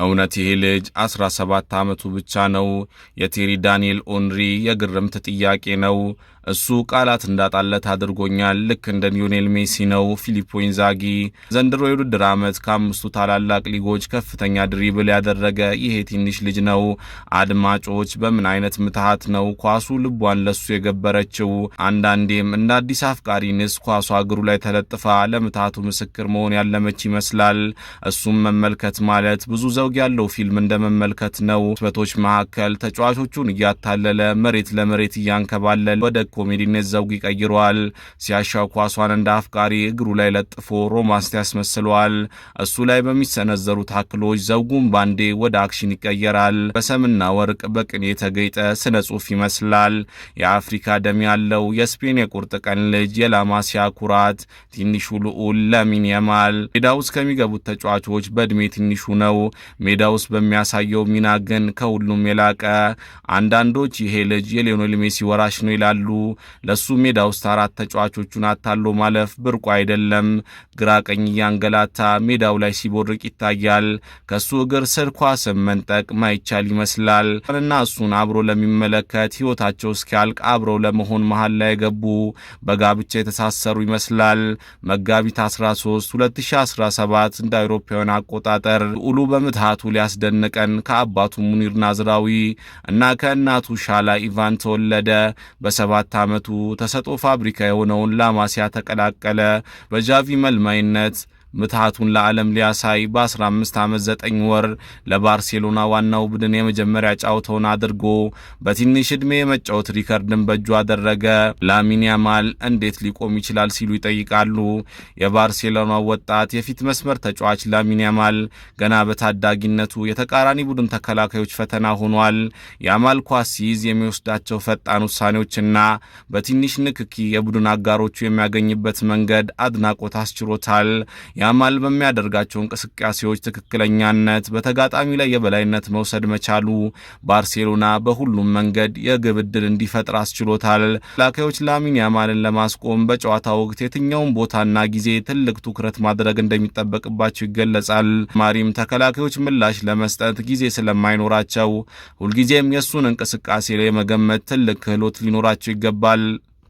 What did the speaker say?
እውነት ይሄ ልጅ 17 ዓመቱ ብቻ ነው? የቴሪ ዳንኤል ኦንሪ የግርምት ጥያቄ ነው። እሱ ቃላት እንዳጣለት አድርጎኛል። ልክ እንደ ሊዮኔል ሜሲ ነው ፊሊፖ ኢንዛጊ። ዘንድሮ የውድድር ዓመት ከአምስቱ ታላላቅ ሊጎች ከፍተኛ ድሪብል ያደረገ ይሄ ትንሽ ልጅ ነው። አድማጮች በምን አይነት ምትሃት ነው ኳሱ ልቧን ለሱ የገበረችው? አንዳንዴም እንደ አዲስ አፍቃሪ ንስ ኳሷ እግሩ ላይ ተለጥፋ ለምትሃቱ ምስክር መሆን ያለመች ይመስላል። እሱም መመልከት ማለት ብዙ ዘውግ ያለው ፊልም እንደመመልከት ነው። ስበቶች መካከል ተጫዋቾቹን እያታለለ መሬት ለመሬት እያንከባለለ ወደ ኮሜዲነት ዘውግ ይቀይረዋል። ሲያሻው ኳሷን እንደ አፍቃሪ እግሩ ላይ ለጥፎ ሮማንስ ያስመስለዋል። እሱ ላይ በሚሰነዘሩ ታክሎች ዘውጉን ባንዴ ወደ አክሽን ይቀየራል። በሰምና ወርቅ በቅኔ የተገጠ ስነ ጽሑፍ ይመስላል። የአፍሪካ ደም ያለው የስፔን የቁርጥ ቀን ልጅ የላማሲያ ኩራት ትንሹ ልዑል ላሚን ያማል ሜዳ ውስጥ ከሚገቡት ተጫዋቾች በእድሜ ትንሹ ነው። ሜዳ ውስጥ በሚያሳየው ሚና ግን ከሁሉም የላቀ። አንዳንዶች ይሄ ልጅ የሊዮኔል ሜሲ ወራሽ ነው ይላሉ። ለሱ ሜዳ ውስጥ 4 ተጫዋቾቹን አታሎ ማለፍ ብርቁ አይደለም። ግራ ቀኝ እያንገላታ ሜዳው ላይ ሲቦርቅ ይታያል። ከሱ እግር ስር ኳስን መንጠቅ ማይቻል ይመስላል። እና እሱን አብሮ ለሚመለከት ሕይወታቸው እስኪያልቅ አብረው ለመሆን መሃል ላይ ገቡ። በጋብቻ የተሳሰሩ ይመስላል። መጋቢት 13 2017 እንደ አውሮፓውያን አቆጣጠር ልዑሉ በምትሃቱ ሊያስደንቀን ከአባቱ ሙኒር ናዝራዊ እና ከእናቱ ሻላ ኢቫን ተወለደ። በ7 ዓመቱ ተሰጦ ፋብሪካ የሆነውን ላማሲያ ተቀላቀለ። በጃቪ መልማይነት ምትሃቱን ለዓለም ሊያሳይ በ15 ዓመት 9 ወር ለባርሴሎና ዋናው ቡድን የመጀመሪያ ጫውታውን አድርጎ በትንሽ ዕድሜ የመጫወት ሪከርድን በእጁ አደረገ። ላሚን ያማል እንዴት ሊቆም ይችላል ሲሉ ይጠይቃሉ። የባርሴሎና ወጣት የፊት መስመር ተጫዋች ላሚን ያማል ገና በታዳጊነቱ የተቃራኒ ቡድን ተከላካዮች ፈተና ሆኗል። ያማል ኳስ ሲይዝ የሚወስዳቸው ፈጣን ውሳኔዎችና በትንሽ ንክኪ የቡድን አጋሮቹ የሚያገኝበት መንገድ አድናቆት አስችሮታል። ያማል በሚያደርጋቸው እንቅስቃሴዎች ትክክለኛነት በተጋጣሚ ላይ የበላይነት መውሰድ መቻሉ ባርሴሎና በሁሉም መንገድ የግብ ዕድል እንዲፈጥር አስችሎታል። ተከላካዮች ላሚን ያማልን ለማስቆም በጨዋታ ወቅት የትኛውን ቦታና ጊዜ ትልቅ ትኩረት ማድረግ እንደሚጠበቅባቸው ይገለጻል። ማሪም ተከላካዮች ምላሽ ለመስጠት ጊዜ ስለማይኖራቸው ሁልጊዜም የሱን እንቅስቃሴ ላይ የመገመት ትልቅ ክህሎት ሊኖራቸው ይገባል።